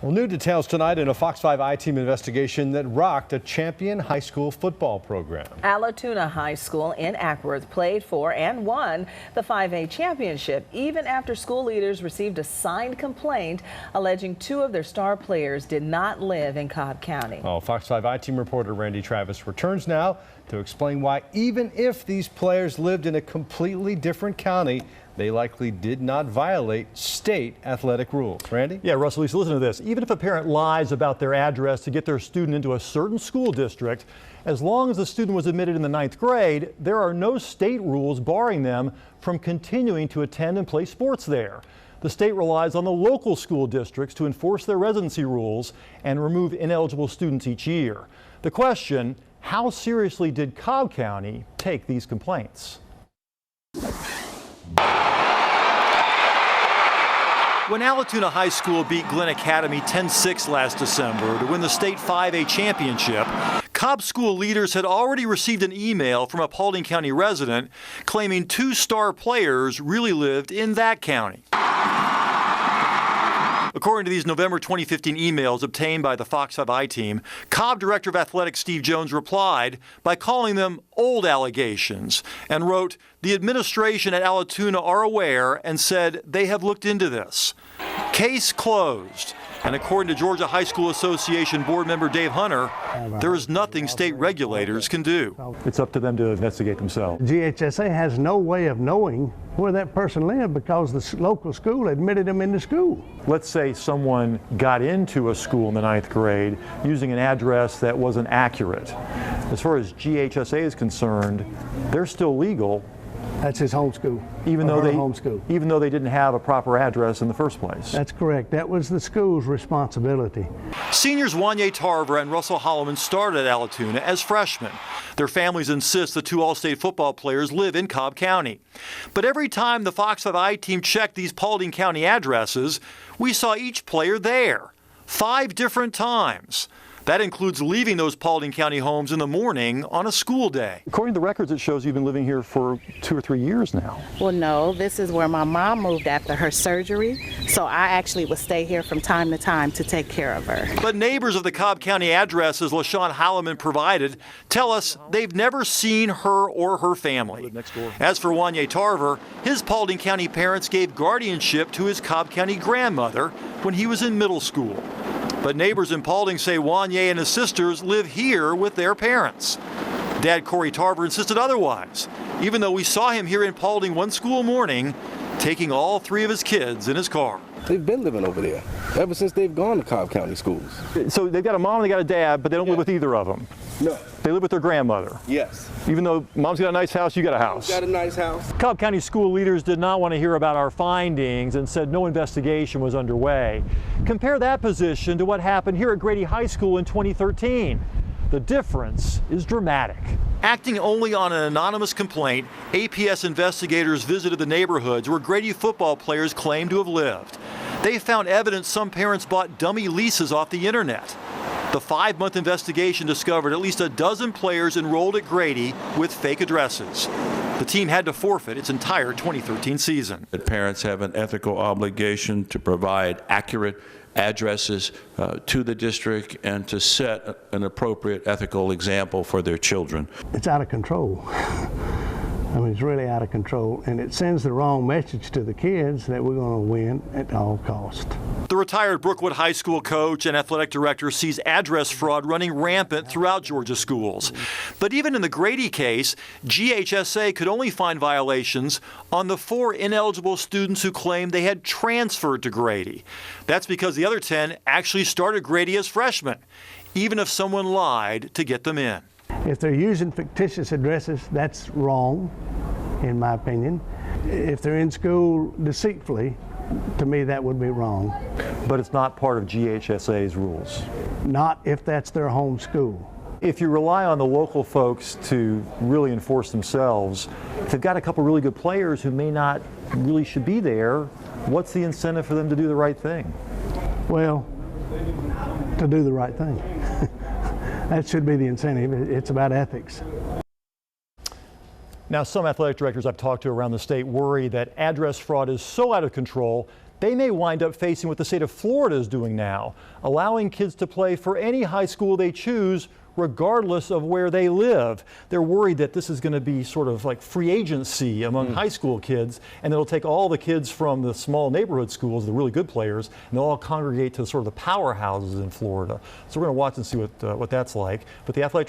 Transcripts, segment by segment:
Well, new details tonight in a Fox 5 I-Team investigation that rocked a champion high school football program. Allatoona High School in Acworth played for and won the 5A championship, even after school leaders received a signed complaint alleging two of their star players did not live in Cobb County. Well, Fox 5 I-Team reporter Randy Travis returns now to explain why, even if these players lived in a completely different county, they likely did not violate state athletic rules. Randy? Yeah, Russell, listen to this. Even if a parent lies about their address to get their student into a certain school district, as long as the student was admitted in the 9th grade, there are no state rules barring them from continuing to attend and play sports there. The state relies on the local school districts to enforce their residency rules and remove ineligible students each year. The question, how seriously did Cobb County take these complaints? When Allatoona High School beat Glen Academy 10-6 last December to win the state 5A championship, Cobb school leaders had already received an email from a Paulding County resident claiming two star players really lived in that county. According to these November 2015 emails obtained by the Fox 5 I-Team, Cobb Director of Athletics Steve Jones replied by calling them old allegations and wrote, "The administration at Allatoona are aware and said they have looked into this. Case closed." And according to Georgia High School Association board member Dave Hunter, there is nothing state regulators can do. It's up to them to investigate themselves. GHSA has no way of knowing where that person lived because the local school admitted them into school. Let's say someone got into a school in the 9th grade using an address that wasn't accurate. As far as GHSA is concerned, they're still legal. That's his home school. Even though they didn't have a proper address in the first place. That's correct. That was the school's responsibility. Seniors Wanye Tarver and Russell Holloman started at Allatoona as freshmen. Their families insist the two All-State football players live in Cobb County. But every time the Fox 5 I-Team checked these Paulding County addresses, we saw each player there 5 different times. That includes leaving those Paulding County homes in the morning on a school day. According to the records, it shows you've been living here for 2 or 3 years now. Well, no, this is where my mom moved after her surgery, so I actually would stay here from time to time to take care of her. But neighbors of the Cobb County addresses LaShawn Holloman provided tell us they've never seen her or her family. As for Wanye Tarver, his Paulding County parents gave guardianship to his Cobb County grandmother when he was in middle school. But neighbors in Paulding say Wanye and his sisters live here with their parents. Dad Corey Tarver insisted otherwise, even though we saw him here in Paulding one school morning, taking all 3 of his kids in his car. They've been living over there ever since they've gone to Cobb County schools. So they've got a mom and they got a dad, but they don't live with either of them. No. They live with their grandmother. Yes. Even though mom's got a nice house, you got a house. Got a nice house. Cobb County school leaders did not want to hear about our findings and said no investigation was underway. Compare that position to what happened here at Grady High School in 2013. The difference is dramatic. Acting only on an anonymous complaint, APS investigators visited the neighborhoods where Grady football players claim to have lived. They found evidence some parents bought dummy leases off the internet. The 5-month investigation discovered at least a dozen players enrolled at Grady with fake addresses. The team had to forfeit its entire 2013 season. Parents have an ethical obligation to provide accurate addresses to the district and to set an appropriate ethical example for their children. It's out of control. I mean, it's really out of control, and it sends the wrong message to the kids that we're going to win at all costs. The retired Brookwood High School coach and athletic director sees address fraud running rampant throughout Georgia schools. But even in the Grady case, GHSA could only find violations on the 4 ineligible students who claimed they had transferred to Grady. That's because the other 10 actually started Grady as freshmen, even if someone lied to get them in. If they're using fictitious addresses, that's wrong, in my opinion. If they're in school deceitfully, to me that would be wrong. But it's not part of GHSA's rules. Not if that's their home school. If you rely on the local folks to really enforce themselves, if they've got a couple really good players who may not really should be there, what's the incentive for them to do the right thing? Well, to do the right thing. That should be the incentive. It's about ethics. Now, some athletic directors I've talked to around the state worry that address fraud is so out of control they may wind up facing what the state of Florida is doing now, allowing kids to play for any high school they choose, regardless of where they live. They're worried that this is going to be sort of like free agency among high school kids, and it'll take all the kids from the small neighborhood schools, the really good players, and they'll all congregate to sort of the powerhouses in Florida. So we're going to watch and see what that's like. But the athletic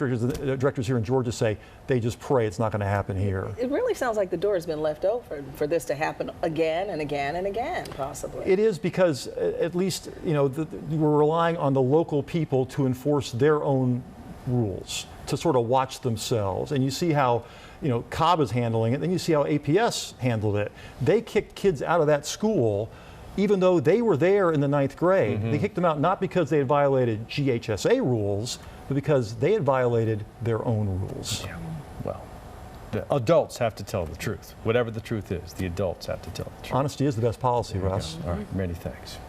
directors here in Georgia say they just pray it's not going to happen here. It really sounds like the door has been left open for this to happen again and again and again, possibly. It is, because at least, you know, we're relying on the local people to enforce their own rules, to sort of watch themselves. And you see how, you know, Cobb is handling it, then you see how APS handled it. They kicked kids out of that school even though they were there in the 9th grade. They kicked them out not because they had violated GHSA rules, but because they had violated their own rules. Yeah. Well, the adults have to tell the truth. Whatever the truth is, the adults have to tell the truth. Honesty is the best policy, Russ. All right, many thanks.